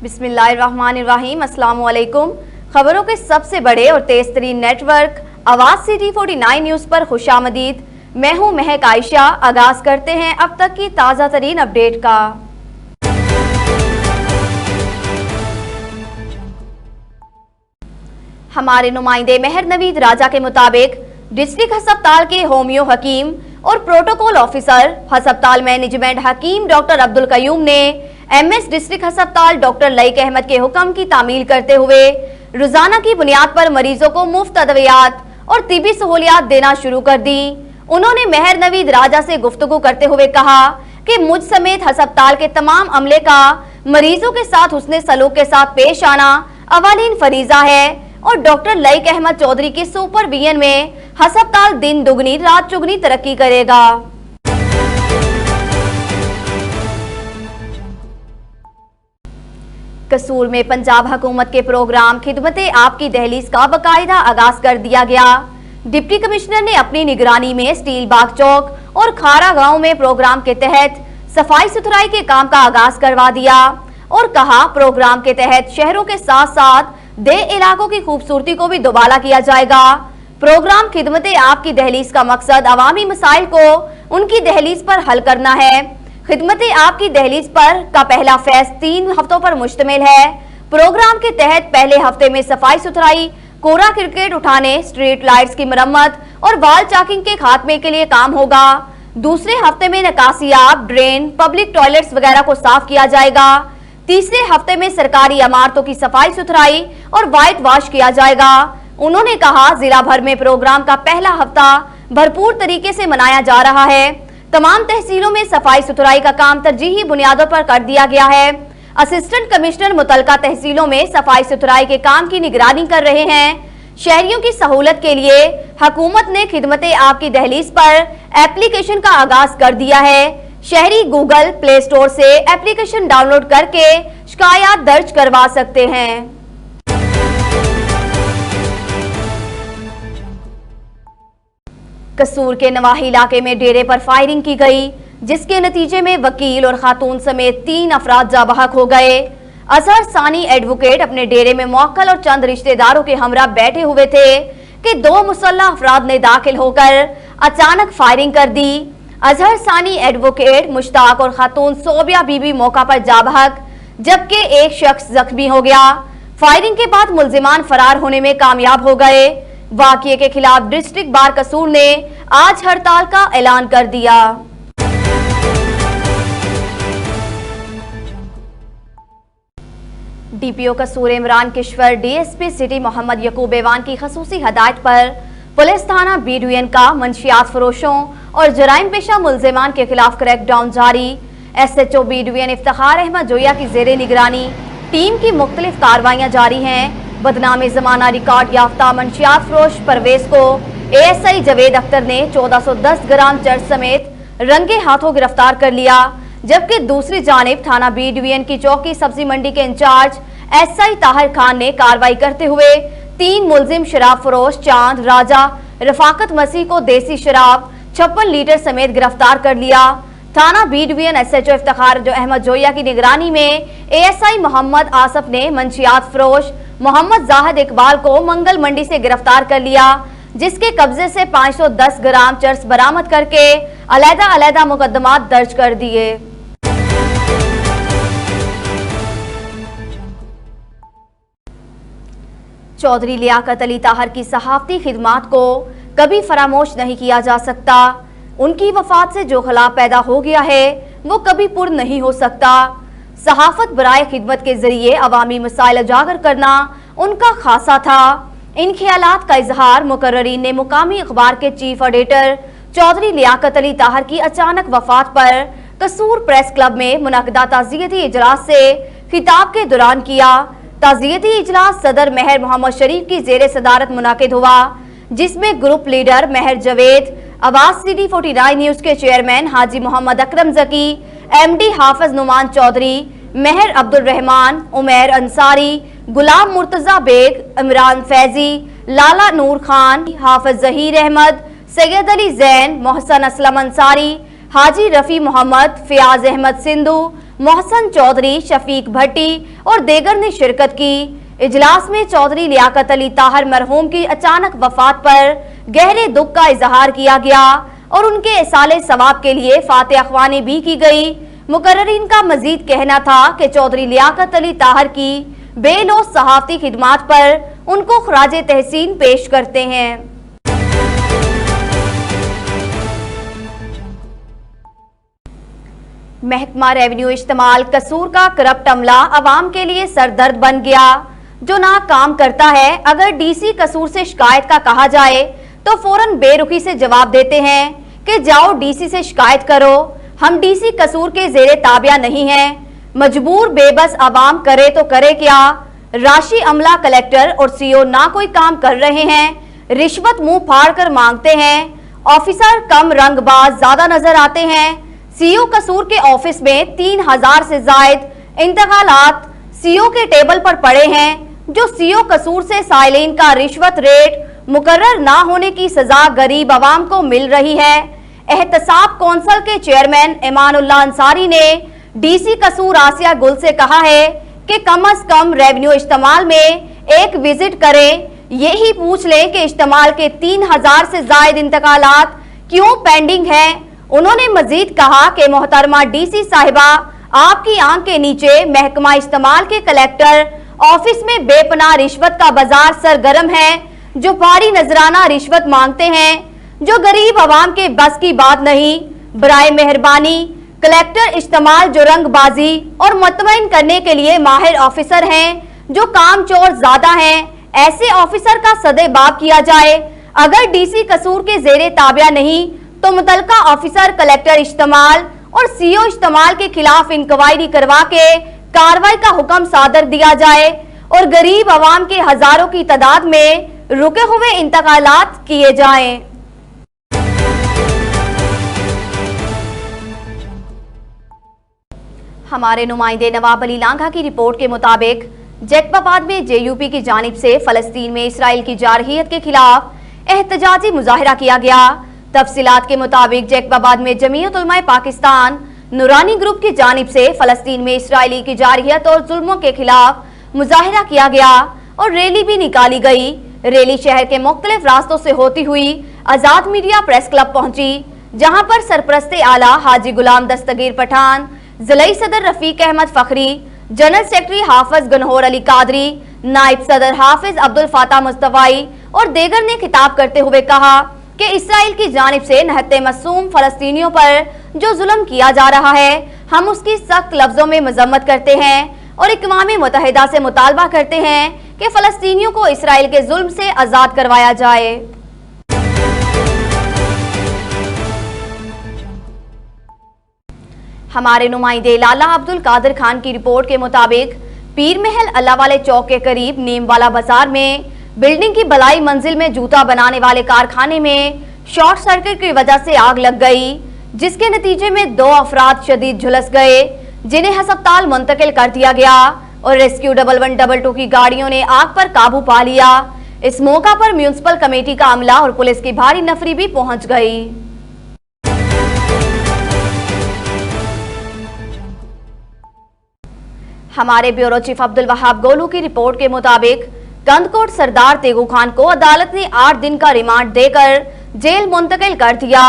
बिस्मिल्लाहिर्रहमानिर्रहीम। अस्सलाम वालेकुम। खबरों के सबसे बड़े और तेज तरीन नेटवर्क आवाज सिटी 49 न्यूज पर खुशामदीद। मैं हूं महक आयशा। आगाज करते हैं अब तक की ताज़ा तरीन अपडेट का। हमारे नुमाइंदे मेहर नवीद राजा के मुताबिक डिस्ट्रिक्ट हस्पताल के होमियो हकीम और प्रोटोकॉल ऑफिसर हस्पताल मैनेजमेंट हकीम डॉक्टर अब्दुल कयूम ने एमएस डिस्ट्रिक्ट हस्पताल डॉक्टर लईक अहमद के हुक्म की तामील करते हुए रोजाना की बुनियाद पर मरीजों को मुफ्त अद्वियात और तिबी सहूलियात देना शुरू कर दी। उन्होंने मेहर नवीद राजा से गुफ्तगू करते हुए कहा कि मुझ समेत अस्पताल के तमाम अमले का मरीजों के साथ हुस्ने सलूक के साथ पेश आना अवालीन फरीजा है और डॉक्टर लईक अहमद चौधरी के सुपरविजन में अस्पताल दिन दुगनी रात चुगनी तरक्की करेगा। कसूर में पंजाब हुकूमत के प्रोग्राम खिदमते आपकी दहलीज का बाकायदा आगाज कर दिया गया। डिप्टी कमिश्नर ने अपनी निगरानी में स्टील बाग चौक और खारा गांव में प्रोग्राम के तहत सफाई सुथराई के काम का आगाज करवा दिया और कहा प्रोग्राम के तहत शहरों के साथ साथ देह इलाकों की खूबसूरती को भी दुबाला किया जाएगा। प्रोग्राम खिदमते आपकी दहलीज का मकसद अवामी मसाइल को उनकी दहलीज पर हल करना है। खिदमते आपकी दहलीज पर का पहला फेज 3 हफ्तों पर मुश्तमिल है। प्रोग्राम के तहत पहले हफ्ते में सफाई सुथराई, कूड़ा क्रिकेट उठाने, स्ट्रीट लाइट्स की मरम्मत और वाल चाकिंग के खात्मे के लिए काम होगा। दूसरे हफ्ते में निकासियाब, ड्रेन, पब्लिक टॉयलेट्स वगैरह को साफ किया जाएगा। तीसरे हफ्ते में सरकारी इमारतों की सफाई सुथराई और व्हाइट वॉश किया जाएगा। उन्होंने कहा जिला भर में प्रोग्राम का पहला हफ्ता भरपूर तरीके से मनाया जा रहा है। तमाम तहसीलों में सफाई सुथराई का काम तरजीही बुनियादों पर कर दिया गया है। असिस्टेंट कमिश्नर मुतलका तहसीलों में सफाई सुथराई के काम की निगरानी कर रहे हैं। शहरियों की सहूलत के लिए हुकूमत ने खिदमते आपकी दहलीज पर एप्लीकेशन का आगाज कर दिया है। शहरी गूगल प्ले स्टोर से एप्लीकेशन डाउनलोड करके शिकायत दर्ज करवा सकते हैं। कसूर के नवाही इलाके में डेरे पर फायरिंग की गई, जिसके नतीजे में वकील और खातून समेत 3 अफराद जाबहक हो गए। अजहर सानी एडवोकेट अपने डेरे में मौक्कल और चंद रिश्तेदारों के हमरा बैठे हुए थे कि 2 मुसल्लह अफराद ने दाखिल होकर अचानक फायरिंग कर दी। अजहर सानी एडवोकेट, मुश्ताक और खातून सोबिया बीबी मौका पर जाबहक, जबकि एक शख्स जख्मी हो गया। फायरिंग के बाद मुल्जिमान फरार होने में कामयाब हो गए। वाक़ये के खिलाफ डिस्ट्रिक्ट बार कसूर ने आज हड़ताल का ऐलान कर दिया। DPO Kasur Imran Kishwar DSP city Muhammad Yaqoob एवान की खसूसी हदायत पर पुलिस थाना बी डिवीजन का मंशियात फरोशों और जराइम पेशा मुल्जिमान के खिलाफ क्रैकडाउन जारी। SHO B division Iftikhar Ahmad Joya की जेरे निगरानी टीम की मुख्तलिफ कार्रवाइयां जारी हैं। बदनामी जमाना रिकॉर्ड याफ्ता मंशियात फरोश परवेज को एएसआई जवेद अख्तर ने 1410 ग्राम चर्च समेत रंगे हाथों गिरफ्तार कर लिया, जबकि दूसरी जानिब थाना बी डिवीजन की चौकी सब्जी मंडी के इंचार्ज एसआई ताहिर खान ने कार्रवाई करते हुए 3 मुलजिम शराब फरोश चांद राजा रफाकत मसीह को देसी शराब 56 लीटर समेत गिरफ्तार कर लिया। थाना B division SHO Iftikhar Ahmad Joya की निगरानी में एएसआई मोहम्मद आसफ ने मंशियात फरोश मोहम्मद जाहिद इकबाल को मंगल मंडी से गिरफ्तार कर लिया, जिसके कब्जे से 510 ग्राम चर्स बरामद करके अलग-अलग मुकदमात दर्ज कर दिए। चौधरी लियाकत अली ताहर की सहाफती खिदमात को कभी फरामोश नहीं किया जा सकता। उनकी वफात से जो खला पैदा हो गया है वो कभी पुर नहीं हो सकता। सहाफत बराए खिदमत के जरिए अवामी मसाइल उजागर करना उनका खासा था। इन ख्यालात का इजहार मुकर्ररीन ने मुकामी अखबार के चीफ एडिटर चौधरी लियाकत अली ताहर की अचानक वफात पर कसूर प्रेस क्लब में मुनक्किदा ताज़ियती इजलास से खिताब के दौरान किया। ताज़ियती इजलास सदर मेहर मोहम्मद शरीफ की जेर सदारत मुनाकिद हुआ, जिसमें ग्रुप लीडर मेहर जवेद, आवाज सिटी 49 न्यूज के चेयरमैन हाजी मोहम्मद अकरम जकी, एमडी हाफिज नुमान चौधरी, मेहर अब्दुल रहमान, उमैर अंसारी, गुलाम मुर्तजा बेग, इमरान फैजी, लाला नूर खान, हाफिज जहीर अहमद, सैयद अली जैन, मोहसन असलम अंसारी, हाजी रफी मोहम्मद, फियाज अहमद सिंधु, मोहसन चौधरी, शफीक भट्टी और देगर ने शिरकत की। इजलास में चौधरी लियाकत अली ताहर मरहूम की अचानक वफात पर गहरे दुख का इजहार किया गया और उनके इसाले सवाब के लिए फातिहा ख्वानी भी की गई। मुकर्ररीन का मजीद कहना था कि चौधरी लियाकत अली ताहर की बेलौस सहाफती खिदमात पर उनको खराजे तहसीन पेश करते हैं। महकमा रेवेन्यू इस्तेमाल कसूर का करप्ट अमला अवाम के लिए सरदर्द बन गया, जो ना काम करता है। अगर डीसी कसूर से शिकायत का कहा जाए तो फौरन बेरुखी से जवाब देते हैं कि जाओ डीसी से शिकायत करो, हम डीसी कसूर के जेरे ताबिया नहीं हैं। मजबूर बेबस अवाम करे तो करे क्या। राशि अमला कलेक्टर और सीओ ना कोई काम कर रहे हैं, रिश्वत मुंह फाड़ कर मांगते हैं। ऑफिसर कम रंगबाज ज्यादा नजर आते हैं। सीओ कसूर के ऑफिस में 3000 से जायद इंतकालात सीओ के टेबल पर पड़े हैं, जो सीओ कसूर से साइलिन का रिश्वत रेट मुकर्रर ना होने की सजा गरीब आवाम को मिल रही है। एहतसाब कौंसिल के चेयरमैन इमानुल्लाह अंसारी ने डीसी कसूर आसिया गुल से कहा है कि कम अज कम रेवेन्यू इस्तेमाल में एक विजिट करें, यही पूछ लें कि इस्तेमाल के 3000 से जायद इंतकालात क्यों पेंडिंग हैं। उन्होंने मजीद कहा कि मोहतरमा डीसी साहिबा, आपकी आंख के नीचे महकमा इस्तेमाल के कलेक्टर ऑफिस में बेपनाह रिश्वत का बाजार सरगर्म है, जो भारी नजराना रिश्वत मांगते हैं, जो गरीब आवाम के बस की बात नहीं। बराए मेहरबानी कलेक्टर इस्तेमाल जो रंगबाजी और मुतमईन करने के लिए माहिर ऑफिसर हैं, जो काम चोर ज्यादा हैं, ऐसे ऑफिसर का सदेबाब किया जाए। अगर डीसी कसूर के जेरे ताबिया नहीं तो मुतलका ऑफिसर कलेक्टर इस्तेमाल और सीओ इस्तेमाल के खिलाफ इंक्वायरी करवा के कार्रवाई का हुक्म सादर दिया जाए और गरीब आवाम के हजारों की तादाद में रुके हुए इंतकालात किए जाएं। हमारे नुमाइंदे नवाब अली लांघा की रिपोर्ट के मुताबिक जैकबाबाद में जेयूपी की जानिब से फलस्तीन में इसराइल की जारहियत के खिलाफ एहतजाजी मुजाहिरा किया गया। तफसीलात के मुताबिक जैकबाबाद में जमीयत उलमाए पाकिस्तान नूरानी ग्रुप की जानिब से फलस्तीन में इसराइली की जारहियत और जुल्मों के खिलाफ मुजाहिरा किया गया और रैली भी निकाली गई। रैली शहर के मुख्तलिफ रास्तों से होती हुई आजाद मीडिया प्रेस क्लब पहुंची, जहां पर सरपरस्ते आला हाजी गुलाम दस्तगीर पठान, जिलाई सदर रफीक अहमद फखरी, जनरल सेक्रेटरी हाफिज गनहोर अली कादरी, नायब सदर हाफिज अब्दुल फाता मुस्तफाई और देगर ने खिताब करते हुए कहा कि इसराइल की जानिब से नहत्ते मासूम फलस्तीनियों पर जो जुल्म किया जा रहा है, हम उसकी सख्त लफ्जों में मजम्मत करते हैं और इक़वाम मुत्तहिदा से मुतालबा करते हैं कि फलस्तीनियों को इसराइल के जुल्म से आजाद करवाया जाए। हमारे नुमाइंदे लाला अब्दुल कादिर खान की रिपोर्ट के मुताबिक पीर महल अल्लाह वाले चौक के करीब नीम वाला बाजार में बिल्डिंग की बलाई मंजिल में जूता बनाने वाले कारखाने में शॉर्ट सर्किट की वजह से आग लग गई, जिसके नतीजे में 2 अफराद शदीद झुलस गए, जिन्हें अस्पताल मुंतकिल कर दिया गया और रेस्क्यू 1122 की गाड़ियों ने आग पर काबू पा लिया। इस मौका पर म्यूनिसिपल कमेटी का अमला और पुलिस की भारी नफरी भी पहुंच गई। हमारे ब्यूरो चीफ अब्दुल वहाब गोलू की रिपोर्ट के मुताबिक कंदकोट सरदार तेगू खान को अदालत ने 8 दिन का रिमांड देकर जेल मुंतकिल कर दिया।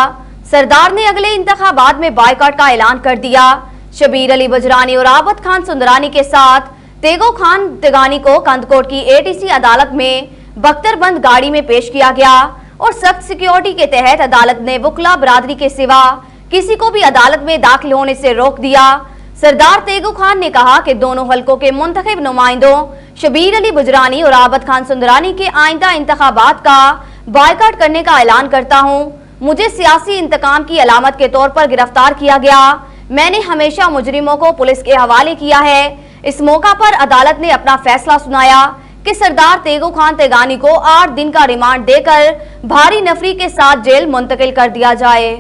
सरदार ने अगले इंतखाबात में बायकॉट का ऐलान कर दिया। शबीर अली बजरानी और आबद खान सुंदरानी के साथ तेगो खान तिगानी को कंदकोट की एटीसी अदालत में बख्तरबंद गाड़ी में पेश किया गया और सख्त सिक्योरिटी के तहत अदालत ने वकला बरादरी के सिवा किसी को भी अदालत में दाखिल होने से रोक दिया। सरदार तेगू खान ने कहा कि दोनों हलकों के मुंतखब नुमाइंदों शबीर अली बुजरानी और आबद खान सुंदरानी के आइंदा इंतखाबात का बायकॉट करने का ऐलान करता हूं। मुझे सियासी इंतकाम की अलामत के तौर पर गिरफ्तार किया गया। मैंने हमेशा मुजरिमों को पुलिस के हवाले किया है। इस मौका पर अदालत ने अपना फैसला सुनाया कि सरदार तेगू खान तेगानी को 8 दिन का रिमांड देकर भारी नफरी के साथ जेल मुंतकिल कर दिया जाए।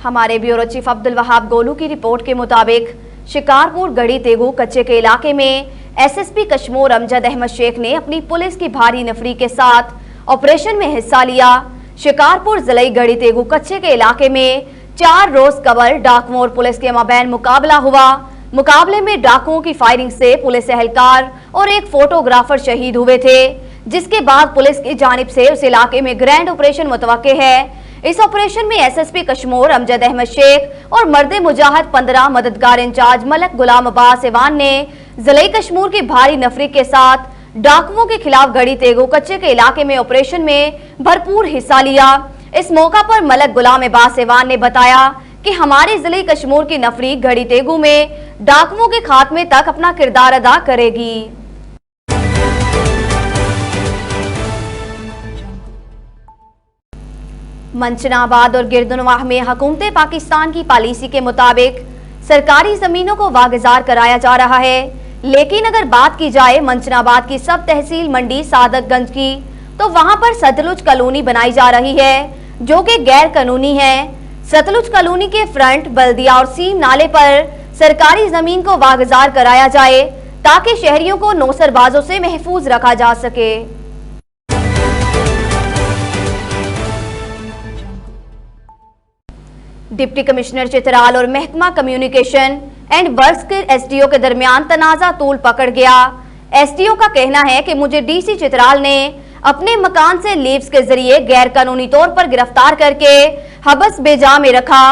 हमारे ब्यूरो चीफ अब्दुल वहाब गोलू की रिपोर्ट के मुताबिक शिकारपुर गढ़ी तेगू कच्चे के इलाके में एसएसपी कश्मीर अमजद अहमद शेख ने अपनी पुलिस की भारी नफरी के साथ ऑपरेशन में हिस्सा लिया। शिकारपुर जिले गढ़ी तेगू कच्चे के इलाके में 4 रोज कबल डाकुओं और पुलिस के माबैन मुकाबला हुआ। मुकाबले में डाकुओं की फायरिंग से पुलिस एहलकार और एक फोटोग्राफर शहीद हुए थे, जिसके बाद पुलिस की जानिब से उस इलाके में ग्रैंड ऑपरेशन मुतवक्के है। इस ऑपरेशन में एसएसपी कश्मीर अमजद अहमद शेख और मर्द मुजाहिद 15 मददगार इंचार्ज मलक गुलाम अब्बास एवान ने जिले कश्मीर की भारी नफरी के साथ डाकुओं के खिलाफ गढ़ी तेगू कच्चे के इलाके में ऑपरेशन में भरपूर हिस्सा लिया। इस मौका पर मलक गुलाम अब्बास एवान ने बताया कि हमारे जिले कश्मीर की नफरी गढ़ी तेगू में डाकुओं के खात्मे तक अपना किरदार अदा करेगी। मंचनाबाद और गिरदनवाह में हुकूमत पाकिस्तान की पॉलिसी के मुताबिक सरकारी जमीनों को वागुजार कराया जा रहा है, लेकिन अगर बात की जाए मंचनाबाद की सब तहसील मंडी सादतगंज की, तो वहां पर सतलुज कॉलोनी बनाई जा रही है, जो कि गैर कानूनी है। सतलुज कॉलोनी के फ्रंट बल्दिया और सीम नाले पर सरकारी जमीन को वागुजार कराया जाए, ताकि शहरियों को नौसरबाजों से महफूज रखा जा सके। डिप्टी कमिश्नर चित्राल और महकमा कम्युनिकेशन एंड वर्क्स के एसडीओ के दरमियान तनाजा तूल पकड़ गया। एसडीओ का कहना है कि मुझे डीसी चित्राल ने अपने मकान से लीव्स के जरिए गैर कानूनी तौर पर गिरफ्तार करके हबस बेजा में रखा।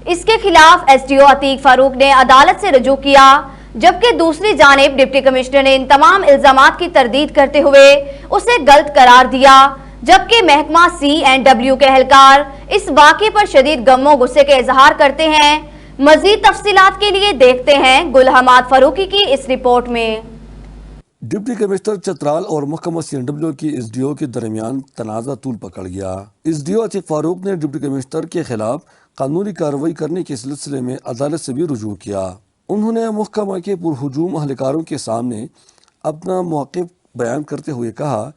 इसके खिलाफ एसडीओ अतीक फारूक ने अदालत से रुजू किया, जबकि दूसरी जानिब डिप्टी कमिश्नर ने इन तमाम इल्जामात की तरदीद करते हुए उसे गलत करार दिया, जबकि महकमा CNW के एहलकार इस वाक़े पर शदीद गमो गुस्से के इजहार करते हैं। मजीद तफसीलात के लिए देखते हैं गुल हमाद फारूकी की इस रिपोर्ट में। डिप्टी कमिश्नर चित्राल और महकमा CNW की एसडीओ के दरमियान तनाजा तूल पकड़ गया। एसडीओ अतीक फारूक ने डिप्टी कमिश्नर के खिलाफ कानूनी कार्रवाई करने के सिलसिले में अदालत से भी रुजू किया। उन्होंने महकमा के पुरहुजूम अहलकारों के सामने अपना मौक़िफ़ बयान करते हुए कहा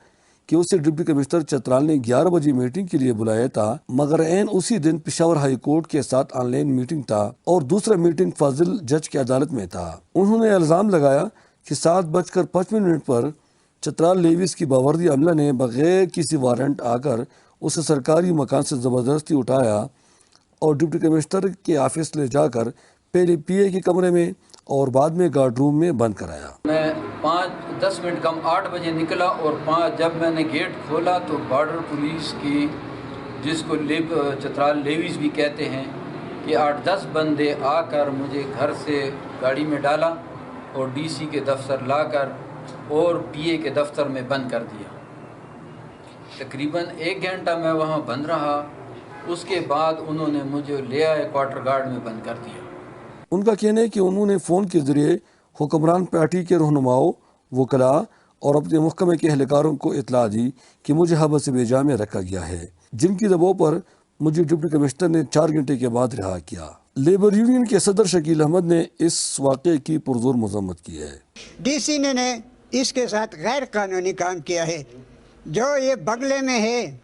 कि उसे डिप्टी कमिश्नर चित्राल ने 11 बजे मीटिंग के लिए बुलाया था, मगर ऐन उसी दिन पेशावर हाई कोर्ट के साथ ऑनलाइन मीटिंग था और दूसरा मीटिंग फाजिल जज की अदालत में था। उन्होंने इल्ज़ाम लगाया कि 7:55 पर चित्राल लेविस की बावर्दी अमला ने बगैर किसी वारंट आकर उसे सरकारी मकान से ज़बरदस्ती उठाया और डिप्टी कमिश्नर के ऑफिस ले जाकर पहले PA के कमरे में और बाद में गार्ड रूम में बंद कराया। मैं 5-10 मिनट कम 8 बजे निकला और जब मैंने गेट खोला तो बॉर्डर पुलिस की, जिसको चित्राल लेविस भी कहते हैं, कि 8-10 बंदे आकर मुझे घर से गाड़ी में डाला और DC के दफ्तर लाकर और PA के दफ्तर में बंद कर दिया। तकरीबन 1 घंटा मैं वहाँ बंद रहा। उसके बाद उन्होंने मुझे ले आए क्वार्टर गार्ड में बंद कर दिया। उनका कहना है कि उन्होंने फ़ोन के ज़रिए हुक्मरान पार्टी के रहनुमाओं, वकला और अपने महकमे के एहलकारों को इतला दी कि मुझे हबस बेजा में रखा गया है, जिनकी दबाव पर मुझे डिप्टी कमिश्नर ने 4 घंटे के बाद रिहा किया। लेबर यूनियन के सदर शकील अहमद ने इस वाक़े की पुरजोर मजम्मत की है। DC ने इसके साथ गैर कानूनी काम किया है, जो ये बंगले में है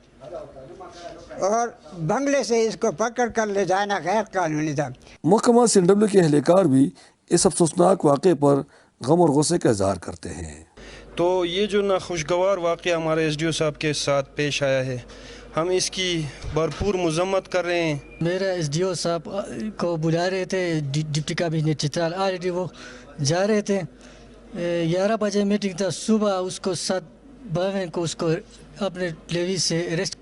और बंगले से इसको पकड़ कर ले जाना गैर कानूनी था। महकमा CNW के एहलकार भी इस अफसोसनाक वाक़े पर गम और गुस्से का इजहार करते हैं। तो ये जो नाखुशगवार वाक़या हमारे SDO साहब के साथ पेश आया है, हम इसकी भरपूर मजम्मत कर रहे हैं। मेरा SDO साहब को बुला रहे थे, डिप्टी कमिश्नर चित्राल ऑलरेडी वो जा रहे थे। 11 बजे मीटिंग था, सुबह उसको 7:52 को उसको अपने लेवी से अरेस्ट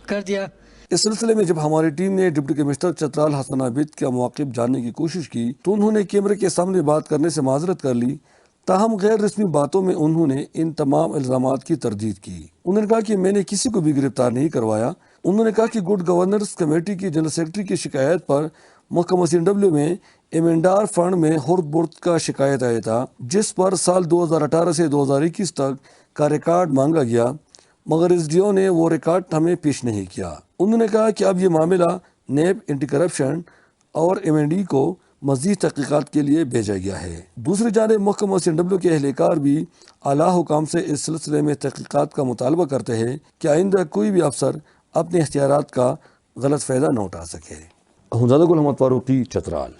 कर दिया। इस सिलसिले में जब हमारी टीम ने डिप्टी कमिश्नर चित्राल हसन आबिद का मौक़िफ़ जानने की कोशिश की तो उन्होंने कैमरे के सामने बात करने से माजरत कर ली। ताहम गैर रस्मी बातों में उन्होंने इन तमाम इल्ज़ामात की तरदीद की। उन्होंने कहा कि मैंने किसी को भी गिरफ्तार नहीं करवाया। उन्होंने कहा कि गुड गवर्नेंस कमेटी की जनरल सेक्रेटरी की शिकायत पर महकमा CNW में इमेंडार फंड में हुर्द बुर्द का शिकायत आया था, जिस पर साल 2018 से 2021 तक का रिकॉर्ड मांगा गया, मगर SDO ने वो रिकॉर्ड हमें पेश नहीं किया। उन्होंने कहा कि अब ये मामला NAB एंटी करप्शन और MND को मज़ीद तहक़ीक़ात के लिए भेजा गया है। दूसरी जानिब महकमा CNW के एहलकार भी आला हुकाम से इस सिलसिले में तहक़ीक़ात का मुतालबा करते हैं कि आइंदा कोई भी अफसर अपने इख्तियारात का गलत फ़ायदा न उठा सके। गुल हमाद फारूकी, चित्राल।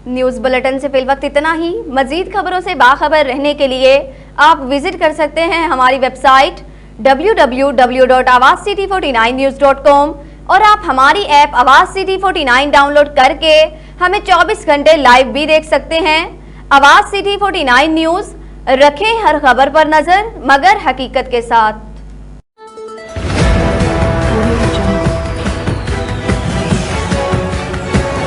न्यूज बुलेटिन से फिल वक्त इतना ही। मजीद खबरों से बाखबर रहने के लिए आप विजिट कर सकते हैं हमारी वेबसाइट www.awazcity49news.com और आप हमारी ऐप आवाज सिटी 49 डाउनलोड करके हमें 24 घंटे लाइव भी देख सकते हैं। आवाज सिटी 49 न्यूज, रखें हर खबर पर नजर मगर हकीकत के साथ।